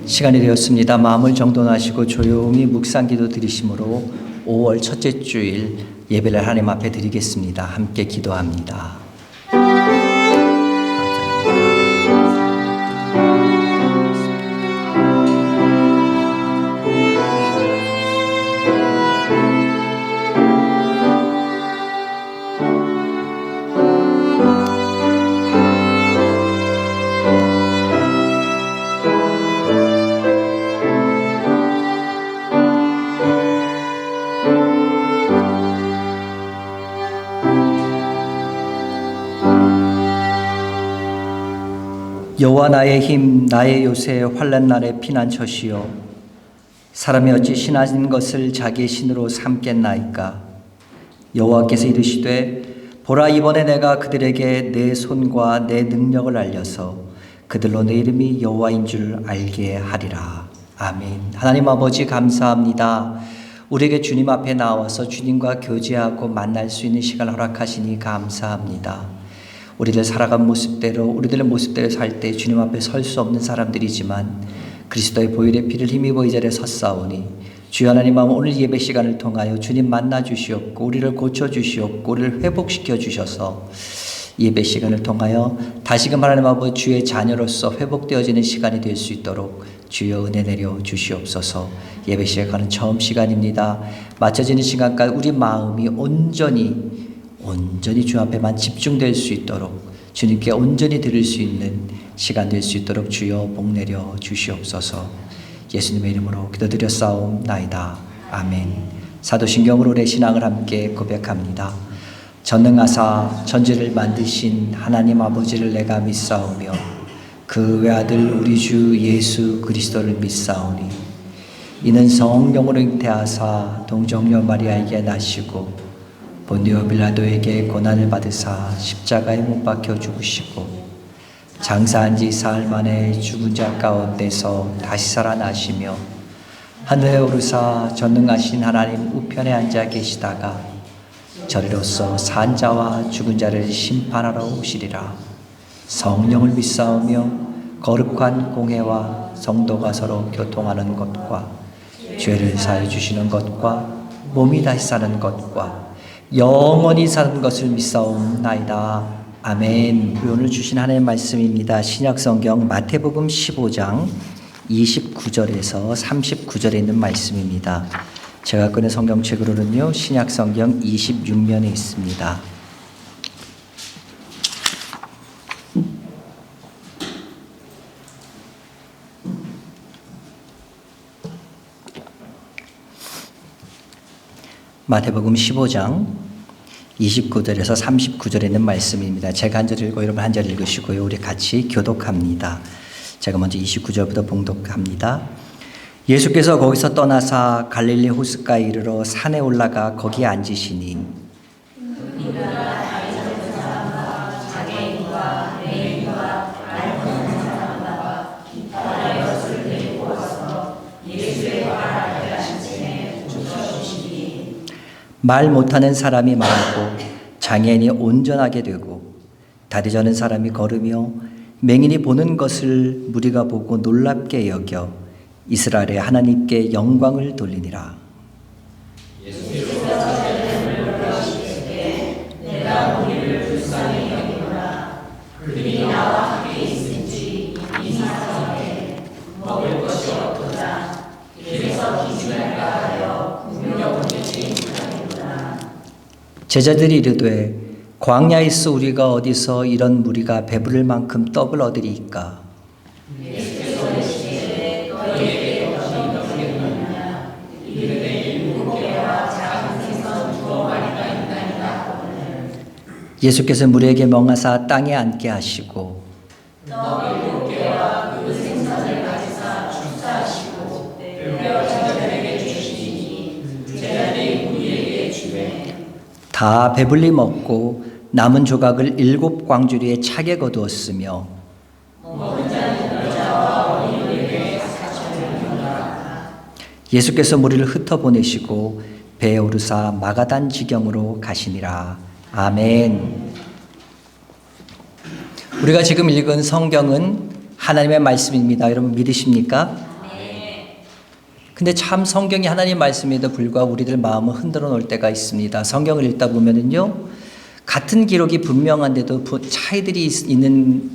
시간이 되었습니다. 마음을 정돈하시고 조용히 묵상기도 드리심으로 5월 첫째 주일 예배를 하나님 앞에 드리겠습니다. 함께 기도합니다. 여호와 나의 힘, 나의 요새, 환난 날의 피난처시여, 사람이 어찌 신하신 것을 자기의 신으로 삼겠나이까. 여호와께서 이르시되, 보라, 이번에 내가 그들에게 내 손과 내 능력을 알려서 그들로 내 이름이 여호와인 줄 알게 하리라. 아멘. 하나님 아버지 감사합니다. 우리에게 주님 앞에 나와서 주님과 교제하고 만날 수 있는 시간을 허락하시니 감사합니다. 우리들 살아간 모습대로, 우리들의 모습대로 살 때 주님 앞에 설 수 없는 사람들이지만 그리스도의 보혈의 피를 힘입어 이 자리에 섰사오니, 주여 하나님, 오늘 예배 시간을 통하여 주님 만나 주시옵고 우리를 고쳐 주시옵고 우리를 회복시켜 주셔서 예배 시간을 통하여 다시금 하나님 아버지 주의 자녀로서 회복되어지는 시간이 될 수 있도록 주여 은혜 내려 주시옵소서. 예배 시작하는 처음 시간입니다. 맞춰지는 시간까지 우리 마음이 온전히 주 앞에만 집중될 수 있도록, 주님께 온전히 들을 수 있는 시간 될 수 있도록 주여 복 내려 주시옵소서. 예수님의 이름으로 기도드렸사옵나이다. 아멘. 사도신경으로 내 신앙을 함께 고백합니다. 전능하사 천지를 만드신 하나님 아버지를 내가 믿사오며 그 외아들 우리 주 예수 그리스도를 믿사오니, 이는 성령으로 잉태하사 동정녀 마리아에게 나시고 본디오 빌라도에게 고난을 받으사 십자가에 못 박혀 죽으시고 장사한 지 사흘 만에 죽은 자 가운데서 다시 살아나시며 하늘에 오르사 전능하신 하나님 우편에 앉아 계시다가 저리로서 산 자와 죽은 자를 심판하러 오시리라. 성령을 믿사오며 거룩한 공회와 성도가 서로 교통하는 것과 죄를 사해 주시는 것과 몸이 다시 사는 것과 영원히 사는 것을 믿사옵나이다. 아멘. 오늘 주신 하나님의 말씀입니다. 신약성경 마태복음 15장 29절에서 39절에 있는 말씀입니다. 제가 꺼낸 성경책으로는요, 신약성경 26면에 있습니다. 마태복음 15장 29절에서 39절에 있는 말씀입니다. 제가 한 절 읽고 여러분 한 절 읽으시고요. 우리 같이 교독합니다. 제가 먼저 29절부터 봉독합니다. 예수께서 거기서 떠나사 갈릴리 호숫가에 이르러 산에 올라가 거기에 앉으시니, 말 못하는 사람이 많고 장애인이 온전하게 되고 다리 저는 사람이 걸으며 맹인이 보는 것을 무리가 보고 놀랍게 여겨 이스라엘의 하나님께 영광을 돌리니라. 내가 우리를 불쌍히 여기노라. 그들이 나와 함께 있은지 이 사람에게 먹을 것이 없도다. 그래서 기준할까 하여 굶겨보니 제자들이 이르되, 광야에서 우리가 어디서 이런 무리가 배부를 만큼 떡을 얻으리이까? 예수께서 이르시되, 너희에게 떡이 몇 개느냐? 이르되 7개와 작은 생선 2마리가 있나이다 하거늘. 예수께서 무리에게 명하사 땅에 앉게 하시고 떡 7개와 그 생선을 가지사 축사하시고 베어 제자들에게 주시니 제자들이 무리에게 주되 다 배불리 먹고 남은 조각을 7 광주리에 차게 거두었으며 예수께서 무리를 흩어보내시고 배에 오르사 마가단 지경으로 가시니라. 아멘. 우리가 지금 읽은 성경은 하나님의 말씀입니다. 여러분 믿으십니까? 근데 참 성경이 하나님 말씀에도 불구하고 우리들 마음을 흔들어 놓을 때가 있습니다. 성경을 읽다 보면은요, 같은 기록이 분명한데도 차이들이 있는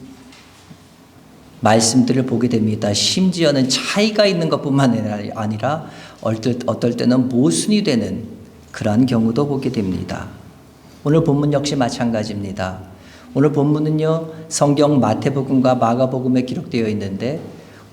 말씀들을 보게 됩니다. 심지어는 차이가 있는 것뿐만 아니라 어떨 때는 모순이 되는 그러한 경우도 보게 됩니다. 오늘 본문 역시 마찬가지입니다. 오늘 본문은요, 성경 마태복음과 마가복음에 기록되어 있는데,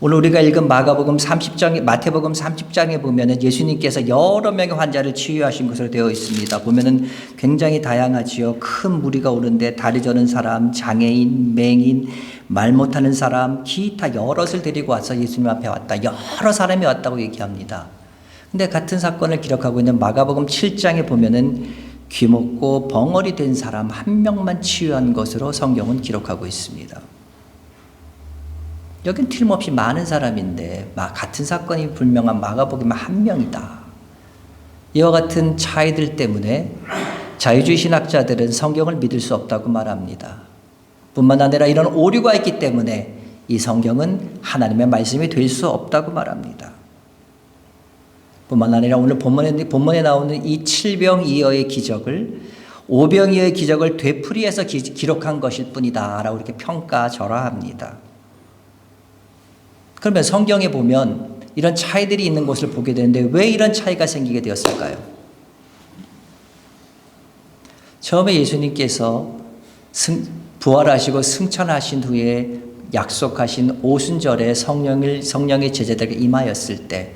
오늘 우리가 읽은 마태복음 30장에 보면은 예수님께서 여러 명의 환자를 치유하신 것으로 되어 있습니다. 보면은 굉장히 다양하지요. 큰 무리가 오는데 다리 저는 사람, 장애인, 맹인, 말 못하는 사람, 기타 여럿을 데리고 와서 예수님 앞에 왔다. 여러 사람이 왔다고 얘기합니다. 근데 같은 사건을 기록하고 있는 마가복음 7장에 보면은 귀먹고 벙어리 된 사람 한 명만 치유한 것으로 성경은 기록하고 있습니다. 여긴 틀림없이 많은 사람인데 같은 사건이 분명한 마가복음은 한 명이다. 이와 같은 차이들 때문에 자유주의 신학자들은 성경을 믿을 수 없다고 말합니다. 뿐만 아니라 이런 오류가 있기 때문에 이 성경은 하나님의 말씀이 될 수 없다고 말합니다. 뿐만 아니라 오늘 본문에 나오는 이 7병2여의 기적을 5병2여의 기적을 되풀이해서 기록한 것일 뿐이다 라고 이렇게 평가절하합니다. 그러면 성경에 보면 이런 차이들이 있는 것을 보게 되는데 왜 이런 차이가 생기게 되었을까요? 처음에 예수님께서 부활하시고 승천하신 후에 약속하신 오순절에 성령의 제자들에게 임하였을 때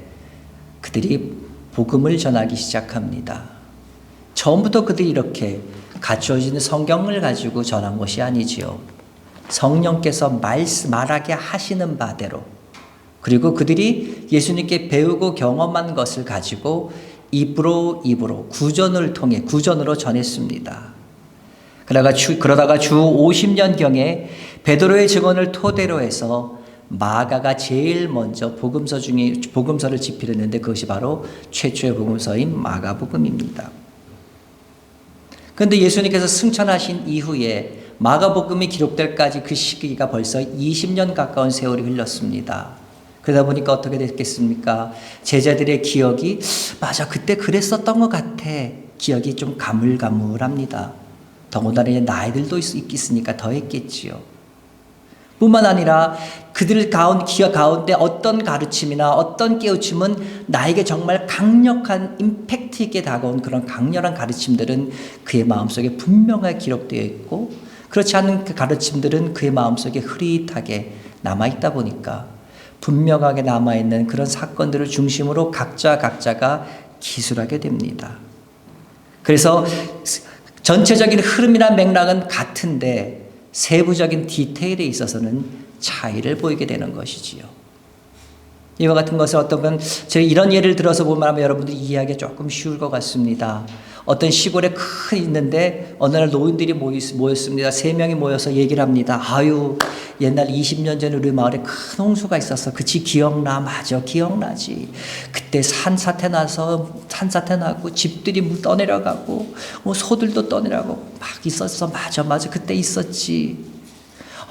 그들이 복음을 전하기 시작합니다. 처음부터 그들이 이렇게 갖추어진 성경을 가지고 전한 것이 아니지요. 성령께서 말하게 하시는 바대로, 그리고 그들이 예수님께 배우고 경험한 것을 가지고 입으로 구전으로 전했습니다. 그러다가 주 50년경에 베드로의 증언을 토대로 해서 마가가 제일 먼저 복음서를 집필했는데 그것이 바로 최초의 복음서인 마가복음입니다. 그런데 예수님께서 승천하신 이후에 마가복음이 기록될까지 그 시기가 벌써 20년 가까운 세월이 흘렀습니다. 그러다 보니까 어떻게 됐겠습니까? 제자들의 기억이 맞아 그때 그랬었던 것 같아. 기억이 좀 가물가물합니다. 더군다나 나이들도 있으니까 더 했겠지요. 뿐만 아니라 그들 기억 가운데 어떤 가르침이나 어떤 깨우침은 나에게 정말 강력한 임팩트 있게 다가온 그런 강렬한 가르침들은 그의 마음속에 분명하게 기록되어 있고, 그렇지 않은 그 가르침들은 그의 마음속에 흐릿하게 남아있다 보니까 분명하게 남아있는 그런 사건들을 중심으로 각자가 기술하게 됩니다. 그래서 전체적인 흐름이나 맥락은 같은데 세부적인 디테일에 있어서는 차이를 보이게 되는 것이지요. 이와 같은 것을 어떤 제가 이런 예를 들어서 보면 여러분들이 이해하기 조금 쉬울 것 같습니다. 어떤 시골에 있는데 어느 날 노인들이 모였습니다. 3명이 모여서 얘기를 합니다. 아유, 옛날 20년 전에 우리 마을에 큰 홍수가 있었어. 그치, 기억나? 맞아, 기억나지. 그때 산사태 나고 집들이 떠내려가고 소들도 떠내려가고 막 있었어. 맞아, 그때 있었지.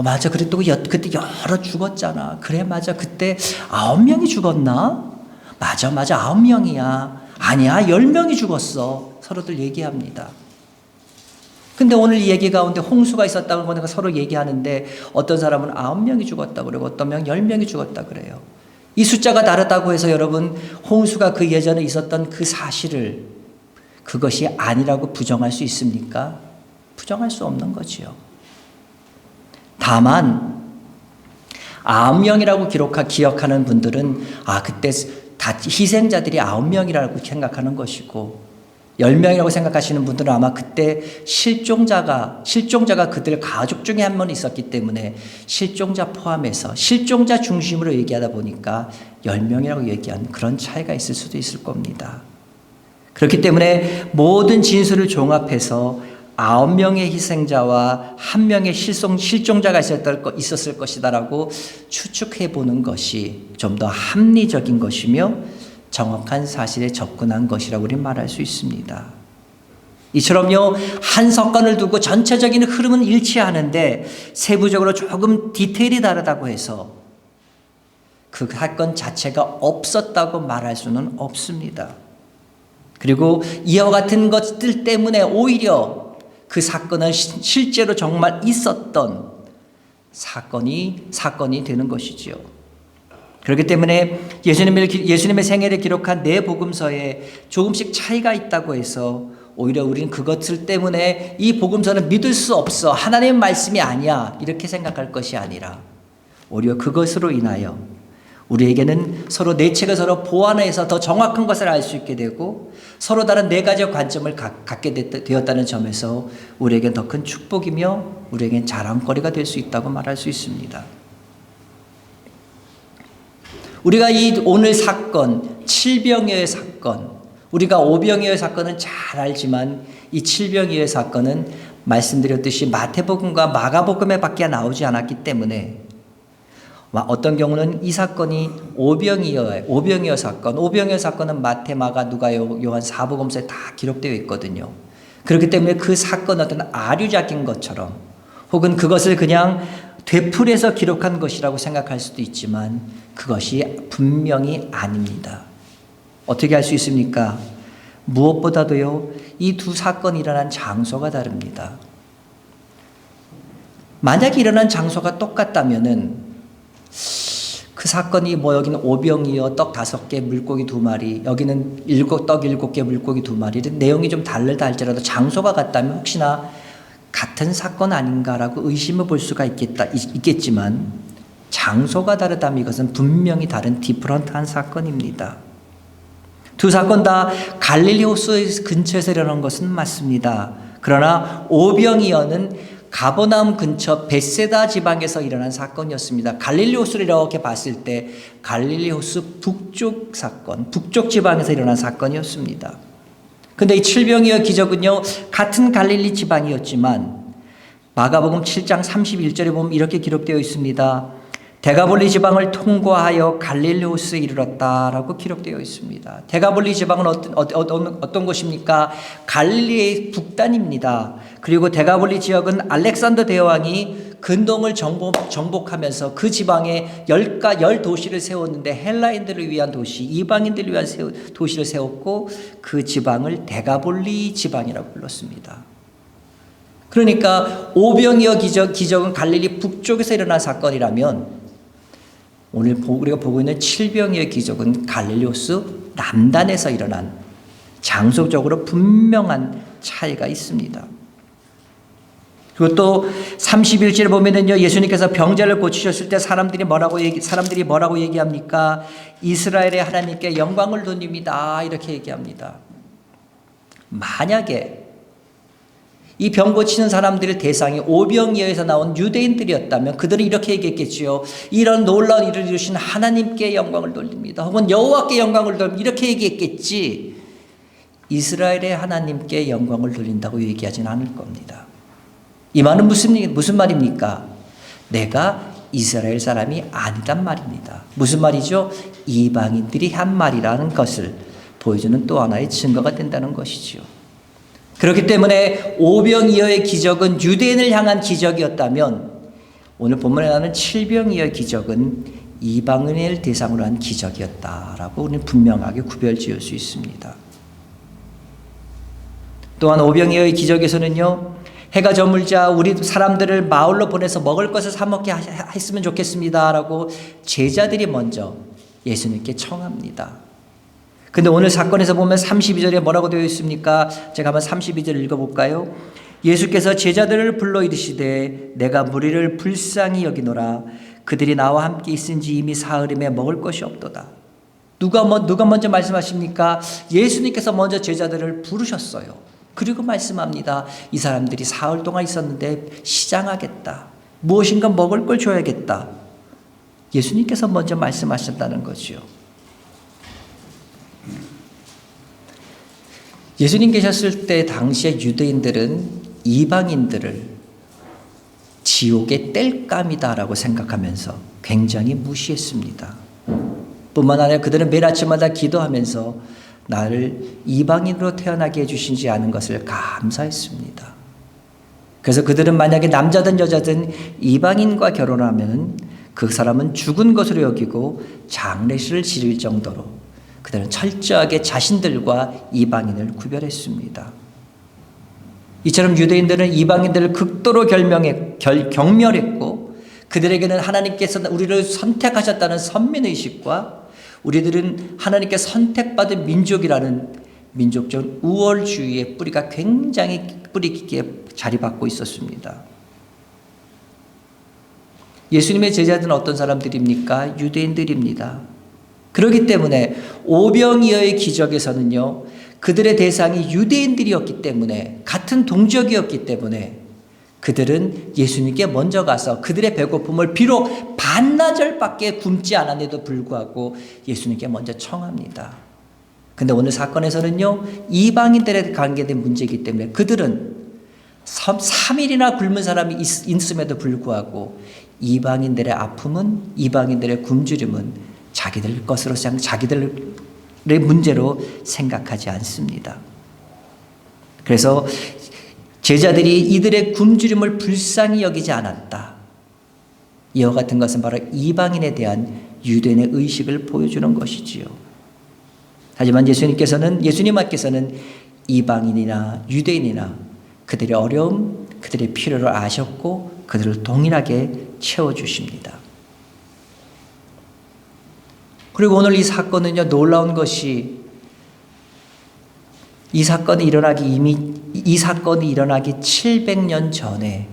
맞아, 그래 또 그때 여러 죽었잖아. 그래, 맞아, 그때 9명이 죽었나? 맞아, 9명이야. 아니야, 10명이 죽었어. 서로들 얘기합니다. 근데 오늘 이 얘기 가운데 홍수가 있었다고 보니까 서로 얘기하는데 어떤 사람은 9명이 죽었다고 그러고 어떤 명 10명이 죽었다 그래요. 이 숫자가 다르다고 해서 여러분 홍수가 그 예전에 있었던 그 사실을 그것이 아니라고 부정할 수 있습니까? 부정할 수 없는 거지요. 다만 9명이라고 기억하는 분들은 그때 다 희생자들이 9명이라고 생각하는 것이고 10명이라고 생각하시는 분들은 아마 그때 실종자가 그들 가족 중에 한 명 있었기 때문에 실종자 포함해서 실종자 중심으로 얘기하다 보니까 10명이라고 얘기한 그런 차이가 있을 수도 있을 겁니다. 그렇기 때문에 모든 진술을 종합해서 9명의 희생자와 1명의 실종자가 있었을 것이다라고 추측해 보는 것이 좀 더 합리적인 것이며 정확한 사실에 접근한 것이라고 우리는 말할 수 있습니다. 이처럼요, 한 사건을 두고 전체적인 흐름은 일치하는데 세부적으로 조금 디테일이 다르다고 해서 그 사건 자체가 없었다고 말할 수는 없습니다. 그리고 이와 같은 것들 때문에 오히려 그 사건은 실제로 정말 있었던 사건이 되는 것이지요. 그렇기 때문에 예수님의 생애를 기록한 네 복음서에 조금씩 차이가 있다고 해서 오히려 우리는 그것들 때문에 이 복음서는 믿을 수 없어, 하나님의 말씀이 아니야, 이렇게 생각할 것이 아니라 오히려 그것으로 인하여 우리에게는 서로 내 책을 서로 보완해서 더 정확한 것을 알 수 있게 되고 서로 다른 네 가지 관점을 갖게 되었다는 점에서 우리에겐 더 큰 축복이며 우리에겐 자랑거리가 될 수 있다고 말할 수 있습니다. 우리가 이 오늘 사건, 칠병이어의 사건, 우리가 오병이어의 사건은 잘 알지만 이 칠병이어의 사건은 말씀드렸듯이 마태복음과 마가복음에 밖에 나오지 않았기 때문에 어떤 경우는 이 사건이 오병이어 사건, 오병이어 사건은 마태, 마가, 누가, 요한 사복음서에 다 기록되어 있거든요. 그렇기 때문에 그 사건은 어떤 아류작인 것처럼 혹은 그것을 그냥 되풀이해서 기록한 것이라고 생각할 수도 있지만 그것이 분명히 아닙니다. 어떻게 할 수 있습니까? 무엇보다도요, 이 두 사건이 일어난 장소가 다릅니다. 만약에 일어난 장소가 똑같다면은 그 사건이 여기는 오병이어 떡 5개 물고기 2마리, 여기는 떡 7개 물고기 2마리, 내용이 좀 다르다 할지라도 장소가 같다면 혹시나 같은 사건 아닌가라고 의심해 볼 수가 있겠지만 장소가 다르다면 이것은 분명히 다른 디퍼런트한 사건입니다. 두 사건 다 갈릴리 호수 근처에서 일어난 것은 맞습니다. 그러나 오병이어는 가버나움 근처 벳세다 지방에서 일어난 사건이었습니다. 갈릴리 호수를 이렇게 봤을 때 갈릴리 호수 북쪽 사건, 북쪽 지방에서 일어난 사건이었습니다. 근데 이 칠병이어 기적은요, 같은 갈릴리 지방이었지만 마가복음 7장 31절에 보면 이렇게 기록되어 있습니다. 데가볼리 지방을 통과하여 갈릴리 호수에 이르렀다라고 기록되어 있습니다. 데가볼리 지방은 어떤 곳입니까? 갈릴리의 북단입니다. 그리고 데가볼리 지역은 알렉산더 대왕이 근동을 정복하면서 그 지방에 10도시를 세웠는데 헬라인들을 위한 도시, 이방인들을 위한 도시를 세웠고 그 지방을 데가볼리 지방이라고 불렀습니다. 그러니까 오병이어 기적은 갈릴리 북쪽에서 일어난 사건이라면 오늘 우리가 보고 있는 칠병이어 기적은 갈릴리 호수 남단에서 일어난 장소적으로 분명한 차이가 있습니다. 그리고 또 31절에 보면은요, 예수님께서 병자를 고치셨을 때 사람들이 뭐라고 얘기합니까? 이스라엘의 하나님께 영광을 돌립니다. 이렇게 얘기합니다. 만약에 이 병 고치는 사람들의 대상이 오병이어에서 나온 유대인들이었다면 그들은 이렇게 얘기했겠지요. 이런 놀라운 일을 이루신 하나님께 영광을 돌립니다. 혹은 여호와께 영광을 돌립니다. 이렇게 얘기했겠지. 이스라엘의 하나님께 영광을 돌린다고 얘기하지는 않을 겁니다. 이 말은 무슨 말입니까? 내가 이스라엘 사람이 아니란 말입니다. 무슨 말이죠? 이방인들이 한 말이라는 것을 보여주는 또 하나의 증거가 된다는 것이죠. 그렇기 때문에 오병이어의 기적은 유대인을 향한 기적이었다면 오늘 본문에 나오는 칠병이어의 기적은 이방인을 대상으로 한 기적이었다라고 우리는 분명하게 구별지을 수 있습니다. 또한 오병이어의 기적에서는요, 해가 저물자 우리 사람들을 마을로 보내서 먹을 것을 사 먹게 했으면 좋겠습니다라고 제자들이 먼저 예수님께 청합니다. 근데 오늘 사건에서 보면 32절에 뭐라고 되어 있습니까? 제가 한번 32절 읽어볼까요? 예수께서 제자들을 불러 이르시되 내가 무리를 불쌍히 여기노라. 그들이 나와 함께 있은지 이미 사흘임에 먹을 것이 없도다. 누가 먼저 말씀하십니까? 예수님께서 먼저 제자들을 부르셨어요. 그리고 말씀합니다. 이 사람들이 사흘 동안 있었는데 시장하겠다. 무엇인가 먹을 걸 줘야겠다. 예수님께서 먼저 말씀하셨다는 거죠. 예수님 계셨을 때 당시의 유대인들은 이방인들을 지옥의 땔감이다라고 생각하면서 굉장히 무시했습니다. 뿐만 아니라 그들은 매일 아침마다 기도하면서 나를 이방인으로 태어나게 해주시지 않은 것을 감사했습니다. 그래서 그들은 만약에 남자든 여자든 이방인과 결혼하면 그 사람은 죽은 것으로 여기고 장례식을 지를 정도로 그들은 철저하게 자신들과 이방인을 구별했습니다. 이처럼 유대인들은 이방인들을 극도로 경멸했고 그들에게는 하나님께서 우리를 선택하셨다는 선민의식과 우리들은 하나님께 선택받은 민족이라는 민족적 우월주의의 뿌리가 굉장히 뿌리 깊게 자리받고 있었습니다. 예수님의 제자들은 어떤 사람들입니까? 유대인들입니다. 그렇기 때문에 오병이어의 기적에서는요, 그들의 대상이 유대인들이었기 때문에, 같은 동족이었기 때문에 그들은 예수님께 먼저 가서 그들의 배고픔을 비록 반나절밖에 굶지 않았는데도 불구하고 예수님께 먼저 청합니다. 근데 오늘 사건에서는요, 이방인들에 관계된 문제이기 때문에 그들은 3일이나 굶은 사람이 있음에도 불구하고 이방인들의 아픔은, 이방인들의 굶주림은 자기들 것으로 자기들의 문제로 생각하지 않습니다. 그래서 제자들이 이들의 굶주림을 불쌍히 여기지 않았다. 이와 같은 것은 바로 이방인에 대한 유대인의 의식을 보여주는 것이지요. 하지만 예수님께서는 이방인이나 유대인이나 그들의 어려움, 그들의 필요를 아셨고 그들을 동일하게 채워주십니다. 그리고 오늘 이 사건은요, 놀라운 것이 이 사건이 일어나기 700년 전에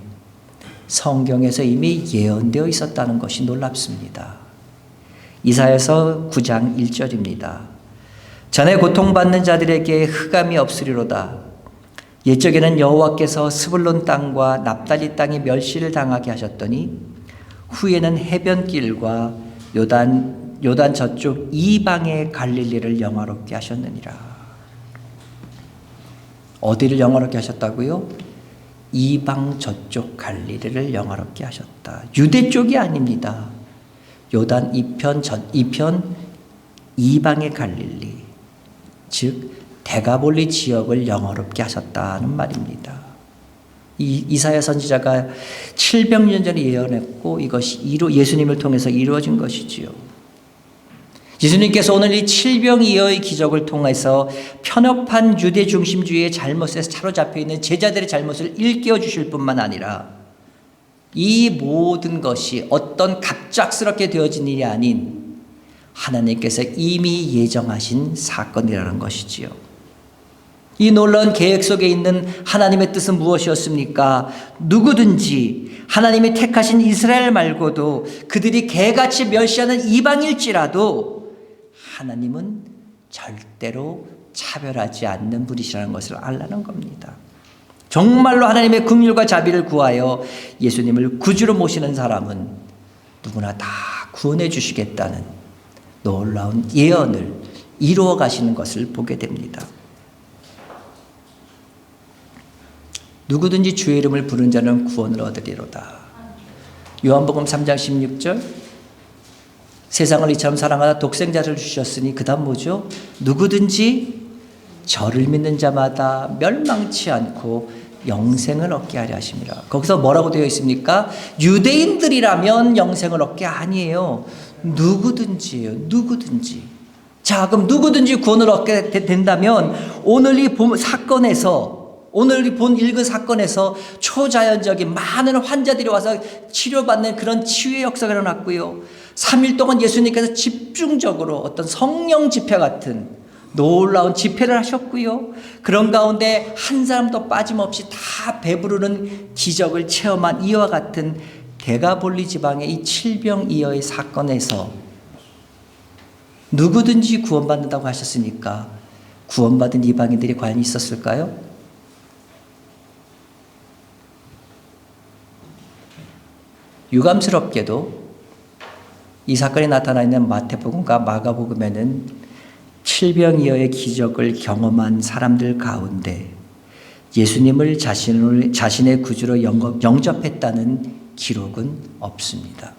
성경에서 이미 예언되어 있었다는 것이 놀랍습니다. 이사야서 9장 1절입니다. 전에 고통받는 자들에게 흑암이 없으리로다. 옛적에는 여호와께서 스불론 땅과 납달리 땅에 멸시를 당하게 하셨더니 후에는 해변길과 요단 저쪽 이방의 갈릴리를 영화롭게 하셨느니라. 어디를 영화롭게 하셨다고요? 이방 저쪽 갈릴리를 영화롭게 하셨다. 유대 쪽이 아닙니다. 요단 이편 이방의 갈릴리, 즉 데가볼리 지역을 영화롭게 하셨다는 말입니다. 이사야 선지자가 700년 전에 예언했고 이것이 예수님을 통해서 이루어진 것이지요. 예수님께서 오늘 이 칠병이어의 기적을 통해서 편협한 유대 중심주의의 잘못에 사로잡혀 있는 제자들의 잘못을 일깨워 주실 뿐만 아니라 이 모든 것이 어떤 갑작스럽게 되어진 일이 아닌 하나님께서 이미 예정하신 사건이라는 것이지요. 이 놀라운 계획 속에 있는 하나님의 뜻은 무엇이었습니까? 누구든지 하나님이 택하신 이스라엘 말고도 그들이 개같이 멸시하는 이방일지라도 하나님은 절대로 차별하지 않는 분이시라는 것을 알라는 겁니다. 정말로 하나님의 긍휼과 자비를 구하여 예수님을 구주로 모시는 사람은 누구나 다 구원해 주시겠다는 놀라운 예언을 이루어 가시는 것을 보게 됩니다. 누구든지 주의 이름을 부른 자는 구원을 얻으리로다. 요한복음 3장 16절, 세상을 이처럼 사랑하다 독생자를 주셨으니 그 다음 뭐죠? 누구든지 저를 믿는 자마다 멸망치 않고 영생을 얻게 하려 하심이라. 거기서 뭐라고 되어 있습니까? 유대인들이라면 영생을 얻게 아니에요. 누구든지예요. 누구든지. 자, 그럼 누구든지 구원을 얻게 된다면 오늘 이 사건에서, 오늘 읽은 사건에서 초자연적인 많은 환자들이 와서 치료받는 그런 치유의 역사가 일어났고요. 3일 동안 예수님께서 집중적으로 어떤 성령 집회 같은 놀라운 집회를 하셨고요. 그런 가운데 한 사람도 빠짐없이 다 배부르는 기적을 체험한 이와 같은 데가볼리 지방의 이 칠병이어의 사건에서 누구든지 구원받는다고 하셨으니까 구원받은 이방인들이 과연 있었을까요? 유감스럽게도 이 사건이 나타나 있는 마태복음과 마가복음에는 칠병이어의 기적을 경험한 사람들 가운데 예수님을 자신의 구주로 영접했다는 기록은 없습니다.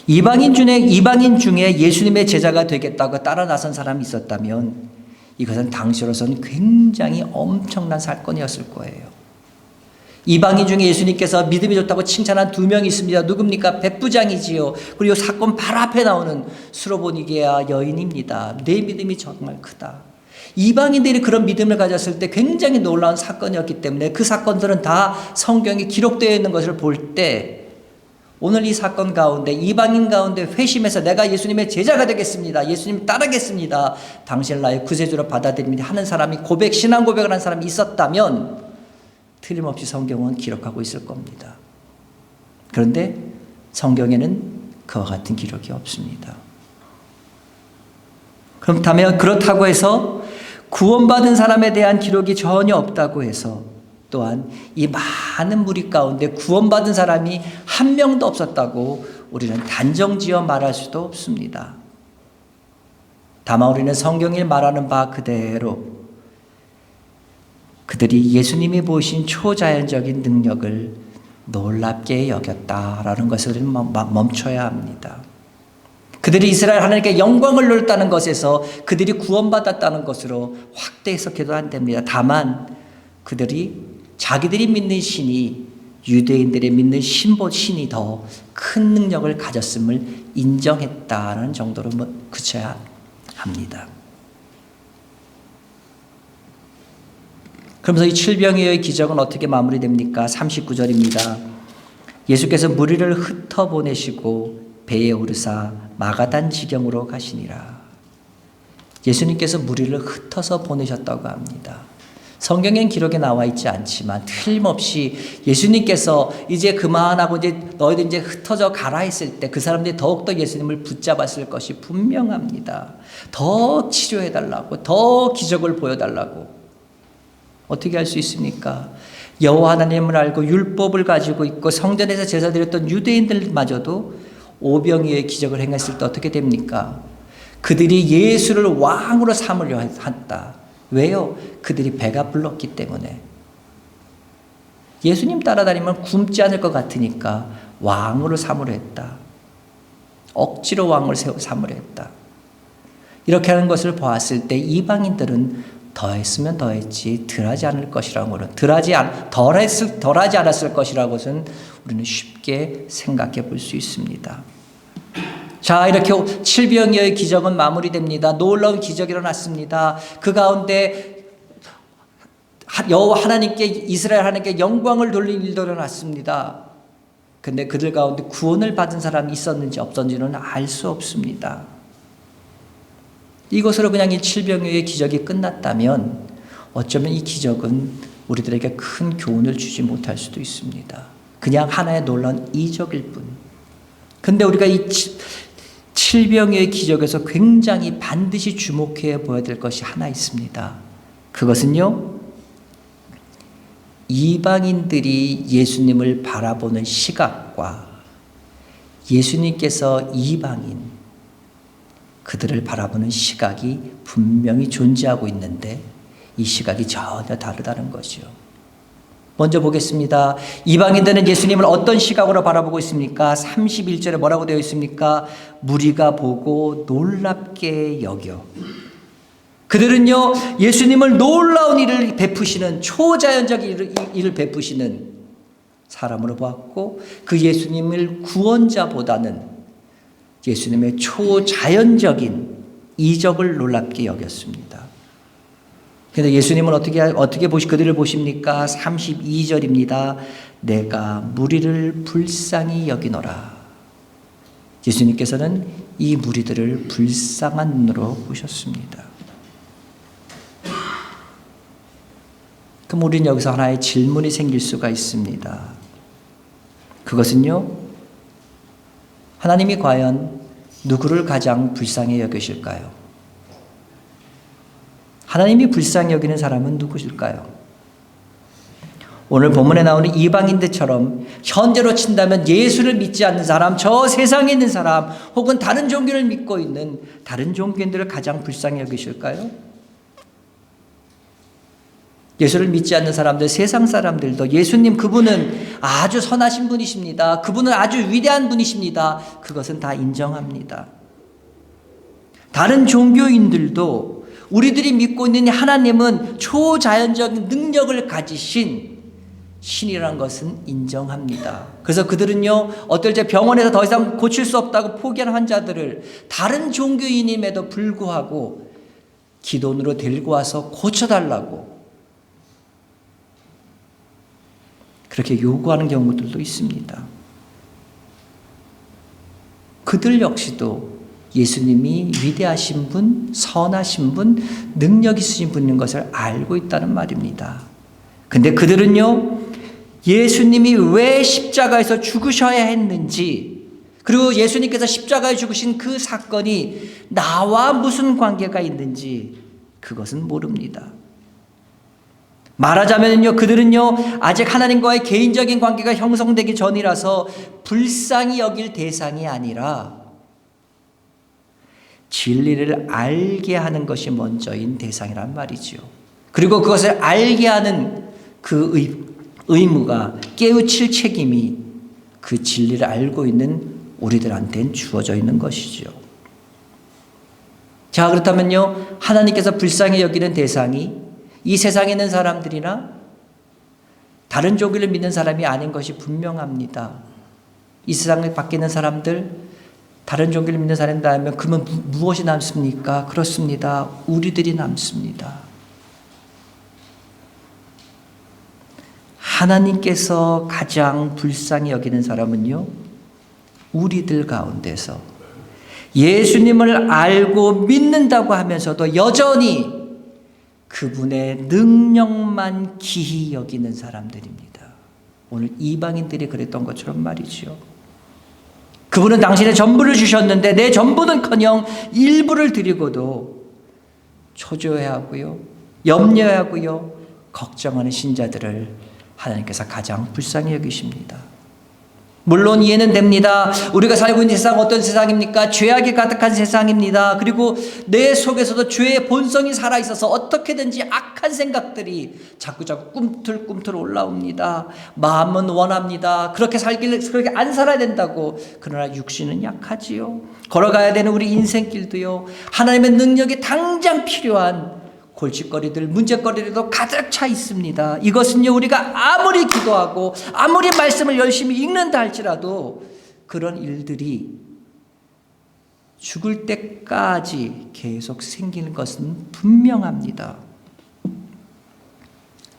이방인 중에 예수님의 제자가 되겠다고 따라 나선 사람이 있었다면 이것은 당시로서는 굉장히 엄청난 사건이었을 거예요. 이방인 중에 예수님께서 믿음이 좋다고 칭찬한 2명이 있습니다. 누굽니까? 백부장이지요. 그리고 사건 바로 앞에 나오는 수로보니게아 여인입니다. 내 믿음이 정말 크다. 이방인들이 그런 믿음을 가졌을 때 굉장히 놀라운 사건이었기 때문에 그 사건들은 다 성경에 기록되어 있는 것을 볼 때 오늘 이 사건 가운데 이방인 가운데 회심해서 내가 예수님의 제자가 되겠습니다. 예수님 따르겠습니다. 당신을 나의 구세주로 받아들입니다 하는 사람이 신앙 고백을 한 사람이 있었다면 틀림없이 성경은 기록하고 있을 겁니다. 그런데 성경에는 그와 같은 기록이 없습니다. 그렇다고 해서 구원받은 사람에 대한 기록이 전혀 없다고 해서 또한 이 많은 무리 가운데 구원받은 사람이 한 명도 없었다고 우리는 단정지어 말할 수도 없습니다. 다만 우리는 성경이 말하는 바 그대로 그들이 예수님이 보이신 초자연적인 능력을 놀랍게 여겼다라는 것을 멈춰야 합니다. 그들이 이스라엘 하나님께 영광을 돌렸다는 것에서 그들이 구원받았다는 것으로 확대 해석해도 안 됩니다. 다만 그들이 자기들이 믿는 신이 유대인들의 믿는 신이 더 큰 능력을 가졌음을 인정했다는 정도로 그쳐야 합니다. 그러면서 이 칠병이의 기적은 어떻게 마무리됩니까? 39절입니다. 예수께서 무리를 흩어보내시고 배에 오르사 마가단 지경으로 가시니라. 예수님께서 무리를 흩어서 보내셨다고 합니다. 성경엔 기록에 나와 있지 않지만 틀림없이 예수님께서 이제 그만하고 이제 너희들 이제 흩어져 가라 했을 때 그 사람들이 더욱더 예수님을 붙잡았을 것이 분명합니다. 더 치료해달라고, 더 기적을 보여달라고. 어떻게 할 수 있습니까? 여호와 하나님을 알고 율법을 가지고 있고 성전에서 제사 드렸던 유대인들마저도 오병이어의 기적을 행했을 때 어떻게 됩니까? 그들이 예수를 왕으로 삼으려 했다. 왜요? 그들이 배가 불렀기 때문에. 예수님 따라다니면 굶지 않을 것 같으니까 왕으로 삼으려 했다. 억지로 왕을 삼으려 했다. 이렇게 하는 것을 보았을 때 이방인들은 더했으면 더했지 덜하지 않을 것이라고는 덜하지 않았을 것이라고는 우리는 쉽게 생각해 볼 수 있습니다. 자, 이렇게 칠병이어의 기적은 마무리됩니다. 놀라운 기적이 일어났습니다. 그 가운데 여호와 하나님께 이스라엘 하나님께 영광을 돌린 일도 일어났습니다. 근데 그들 가운데 구원을 받은 사람이 있었는지 없었는지는 알 수 없습니다. 이것으로 그냥 이 칠병이어의 기적이 끝났다면 어쩌면 이 기적은 우리들에게 큰 교훈을 주지 못할 수도 있습니다. 그냥 하나의 놀라운 이적일 뿐. 근데 우리가 이 칠병이어의 기적에서 굉장히 반드시 주목해 보아야 될 것이 하나 있습니다. 그것은요, 이방인들이 예수님을 바라보는 시각과 예수님께서 이방인, 그들을 바라보는 시각이 분명히 존재하고 있는데 이 시각이 전혀 다르다는 거죠. 먼저 보겠습니다. 이방인들은 예수님을 어떤 시각으로 바라보고 있습니까? 31절에 뭐라고 되어 있습니까? 무리가 보고 놀랍게 여겨. 그들은요, 예수님을 놀라운 일을 베푸시는 초자연적 일을 베푸시는 사람으로 보았고 그 예수님을 구원자보다는 예수님의 초자연적인 이적을 놀랍게 여겼습니다. 그런데 예수님은 어떻게 그들을 보십니까? 32절입니다. 내가 무리를 불쌍히 여기노라. 예수님께서는 이 무리들을 불쌍한 눈으로 보셨습니다. 그럼 우리는 여기서 하나의 질문이 생길 수가 있습니다. 그것은요, 하나님이 과연 누구를 가장 불쌍히 여기실까요? 하나님이 불쌍히 여기는 사람은 누구실까요? 오늘 본문에 나오는 이방인들처럼 현재로 친다면 예수를 믿지 않는 사람, 저 세상에 있는 사람, 혹은 다른 종교를 믿고 있는 다른 종교인들을 가장 불쌍히 여기실까요? 예수를 믿지 않는 사람들, 세상 사람들도 예수님 그분은 아주 선하신 분이십니다. 그분은 아주 위대한 분이십니다. 그것은 다 인정합니다. 다른 종교인들도 우리들이 믿고 있는 하나님은 초자연적인 능력을 가지신 신이라는 것은 인정합니다. 그래서 그들은요, 어떨 때 병원에서 더 이상 고칠 수 없다고 포기한 환자들을 다른 종교인임에도 불구하고 기도원으로 데리고 와서 고쳐달라고 그렇게 요구하는 경우들도 있습니다. 그들 역시도 예수님이 위대하신 분, 선하신 분, 능력 있으신 분인 것을 알고 있다는 말입니다. 근데 그들은요, 예수님이 왜 십자가에서 죽으셔야 했는지, 그리고 예수님께서 십자가에 죽으신 그 사건이 나와 무슨 관계가 있는지 그것은 모릅니다. 말하자면요, 그들은요, 아직 하나님과의 개인적인 관계가 형성되기 전이라서 불쌍히 여길 대상이 아니라 진리를 알게 하는 것이 먼저인 대상이란 말이죠. 그리고 그것을 알게 하는 그 의무가, 깨우칠 책임이 그 진리를 알고 있는 우리들한테는 주어져 있는 것이죠. 자, 그렇다면요, 하나님께서 불쌍히 여기는 대상이 이 세상에 있는 사람들이나 다른 종교를 믿는 사람이 아닌 것이 분명합니다. 이 세상에 밖에 있는 사람들, 다른 종교를 믿는 사람이라면 그러면 무엇이 남습니까? 그렇습니다. 우리들이 남습니다. 하나님께서 가장 불쌍히 여기는 사람은요, 우리들 가운데서 예수님을 알고 믿는다고 하면서도 여전히 그분의 능력만 기히 여기는 사람들입니다. 오늘 이방인들이 그랬던 것처럼 말이죠. 그분은 당신의 전부를 주셨는데 내 전부는커녕 일부를 드리고도 초조해하고요, 염려하고요, 걱정하는 신자들을 하나님께서 가장 불쌍히 여기십니다. 물론 이해는 됩니다. 우리가 살고 있는 세상 어떤 세상입니까? 죄악이 가득한 세상입니다. 그리고 내 속에서도 죄의 본성이 살아있어서 어떻게든지 악한 생각들이 자꾸자꾸 꿈틀꿈틀 올라옵니다. 마음은 원합니다. 그렇게 살길래 그렇게 안 살아야 된다고. 그러나 육신은 약하지요. 걸어가야 되는 우리 인생길도요, 하나님의 능력이 당장 필요한 골칫거리들, 문제거리들도 가득 차 있습니다. 이것은요, 우리가 아무리 기도하고 아무리 말씀을 열심히 읽는다 할지라도 그런 일들이 죽을 때까지 계속 생기는 것은 분명합니다.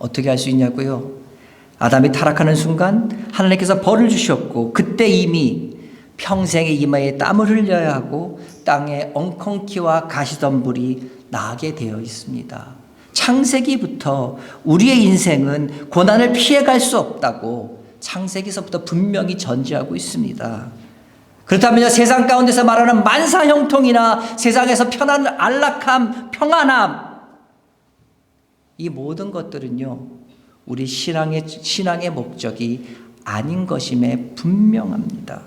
어떻게 할 수 있냐고요? 아담이 타락하는 순간 하나님께서 벌을 주셨고, 그때 이미 평생의 이마에 땀을 흘려야 하고 땅에 엉겅퀴와 가시덤불이 나게 되어 있습니다. 창세기부터 우리의 인생은 고난을 피해갈 수 없다고 창세기서부터 분명히 전제하고 있습니다. 그렇다면 세상 가운데서 말하는 만사형통이나 세상에서 편한 안락함, 평안함, 이 모든 것들은요, 우리 신앙의 목적이 아닌 것임에 분명합니다.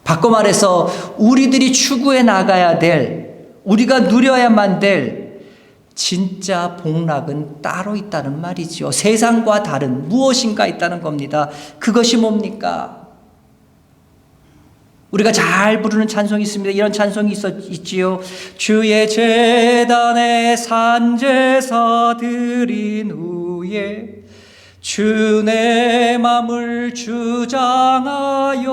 바꿔 말해서 우리들이 추구해 나가야 될, 우리가 누려야만 될 진짜 복락은 따로 있다는 말이죠. 세상과 다른 무엇인가 있다는 겁니다. 그것이 뭡니까? 우리가 잘 부르는 찬송이 있습니다. 이런 찬송이 있지요. 주의 제단에 산제사 드린 후에 주 내 맘을 주장하여.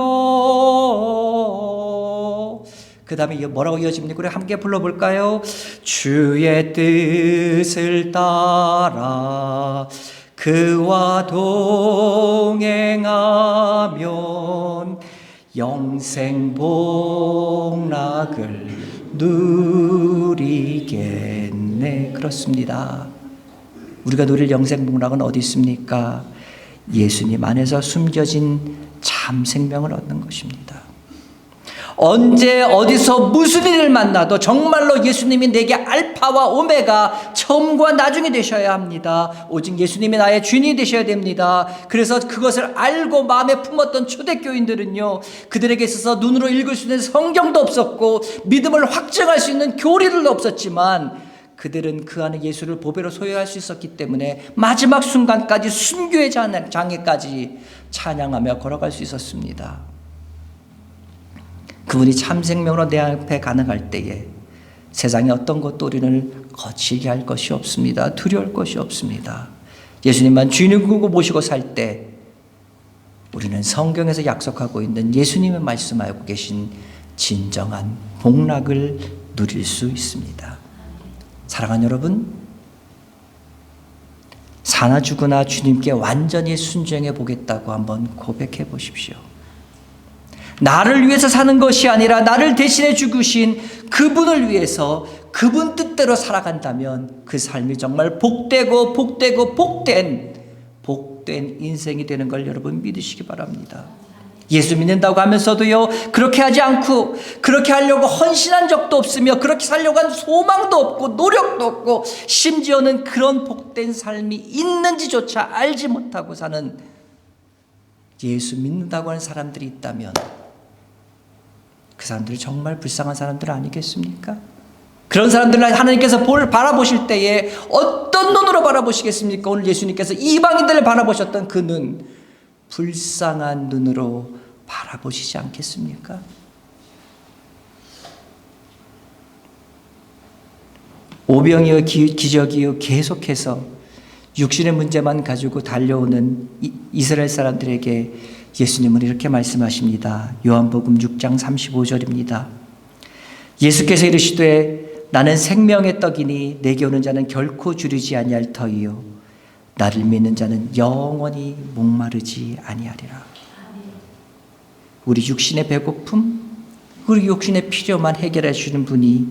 그 다음에 뭐라고 이어집니까? 우리 함께 불러볼까요? 주의 뜻을 따라 그와 동행하면 영생 복락을 누리겠네. 그렇습니다. 우리가 누릴 영생 복락은 어디 있습니까? 예수님 안에서 숨겨진 참 생명을 얻는 것입니다. 언제 어디서 무슨 일을 만나도 정말로 예수님이 내게 알파와 오메가, 처음과 나중이 되셔야 합니다. 오직 예수님이 나의 주인이 되셔야 됩니다. 그래서 그것을 알고 마음에 품었던 초대교인들은요, 그들에게 있어서 눈으로 읽을 수 있는 성경도 없었고 믿음을 확증할 수 있는 교리들도 없었지만 그들은 그 안에 예수를 보배로 소유할 수 있었기 때문에 마지막 순간까지 순교의 장애까지 찬양하며 걸어갈 수 있었습니다. 그분이 참 생명으로 내 앞에 가능할 때에 세상에 어떤 것도 우리를 거칠게 할 것이 없습니다. 두려울 것이 없습니다. 예수님만 주인을 구고 모시고 살 때 우리는 성경에서 약속하고 있는 예수님의 말씀하고 계신 진정한 복락을 누릴 수 있습니다. 사랑하는 여러분, 사나 죽으나 주님께 완전히 순종해 보겠다고 한번 고백해 보십시오. 나를 위해서 사는 것이 아니라 나를 대신해 죽으신 그분을 위해서 그분 뜻대로 살아간다면 그 삶이 정말 복되고 복된 인생이 되는 걸 여러분 믿으시기 바랍니다. 예수 믿는다고 하면서도요, 그렇게 하지 않고 그렇게 하려고 헌신한 적도 없으며 그렇게 살려고 한 소망도 없고 노력도 없고 심지어는 그런 복된 삶이 있는지조차 알지 못하고 사는 예수 믿는다고 하는 사람들이 있다면 그 사람들이 정말 불쌍한 사람들 아니겠습니까? 그런 사람들을 하나님께서 바라보실 때에 어떤 눈으로 바라보시겠습니까? 오늘 예수님께서 이방인들을 바라보셨던 그 눈, 불쌍한 눈으로 바라보시지 않겠습니까? 오병이어 기적이요 계속해서 육신의 문제만 가지고 달려오는 이스라엘 사람들에게 예수님은 이렇게 말씀하십니다. 요한복음 6장 35절입니다. 예수께서 이르시되 나는 생명의 떡이니 내게 오는 자는 결코 주리지 아니할 터이요 나를 믿는 자는 영원히 목마르지 아니하리라. 우리 육신의 배고픔, 우리 육신의 필요만 해결해 주는 분이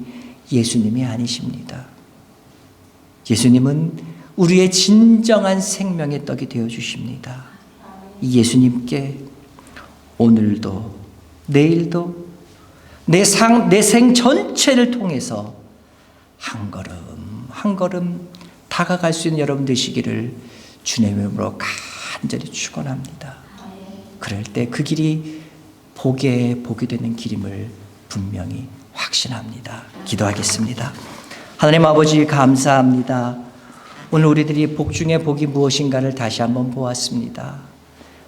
예수님이 아니십니다. 예수님은 우리의 진정한 생명의 떡이 되어 주십니다. 이 예수님께 오늘도 내일도 내 생 전체를 통해서 한 걸음 한 걸음 다가갈 수 있는 여러분 되시기를 주님의 이름으로 간절히 축원합니다. 그럴 때 그 길이 복이 되는 길임을 분명히 확신합니다. 기도하겠습니다. 하나님 아버지 감사합니다. 오늘 우리들이 복 중에 복이 무엇인가를 다시 한번 보았습니다.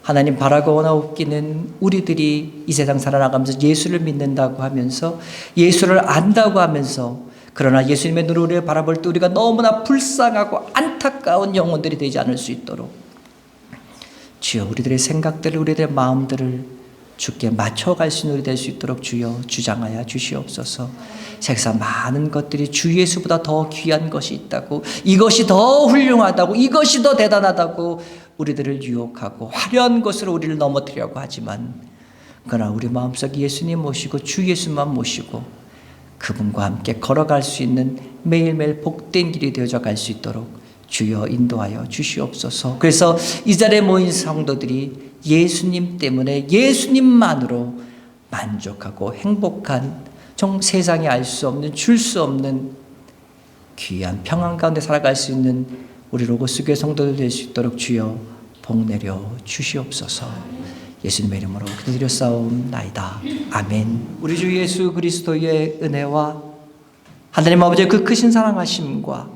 하나님 바라거나 웃기는 우리들이 이 세상 살아나가면서 예수를 믿는다고 하면서 예수를 안다고 하면서 그러나 예수님의 눈으로 우리를 바라볼 때 우리가 너무나 불쌍하고 안타까운 영혼들이 되지 않을 수 있도록 주여 우리들의 생각들을 우리들의 마음들을 주께 맞춰갈 수 있는 우리 될 수 있도록 주여 주장하여 주시옵소서. 세상 많은 것들이 주 예수보다 더 귀한 것이 있다고, 이것이 더 훌륭하다고, 이것이 더 대단하다고 우리들을 유혹하고 화려한 것으로 우리를 넘어뜨리려고 하지만 그러나 우리 마음속 예수님 모시고 주 예수만 모시고 그분과 함께 걸어갈 수 있는 매일매일 복된 길이 되어져 갈 수 있도록 주여 인도하여 주시옵소서. 그래서 이 자리에 모인 성도들이 예수님 때문에 예수님만으로 만족하고 행복한 세상에 알 수 없는 줄 수 없는 귀한 평안 가운데 살아갈 수 있는 우리 로고스 교회 성도들 될 수 있도록 주여 복 내려 주시옵소서. 예수님의 이름으로 기도드렸사옵나이다. 아멘. 우리 주 예수 그리스도의 은혜와 하나님 아버지의 그 크신 사랑하심과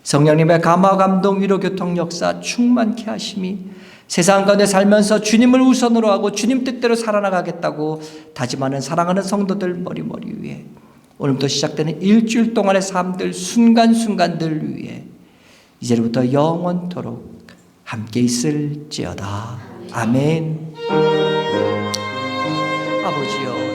성령님의 감화 감동 위로 교통 역사 충만케 하심이 세상 가운데 살면서 주님을 우선으로 하고 주님 뜻대로 살아나가겠다고 다짐하는 사랑하는 성도들 머리 위에 오늘부터 시작되는 일주일 동안의 삶들 순간순간들 위에 이제부터 영원토록 함께 있을지어다. 아멘. 아버지여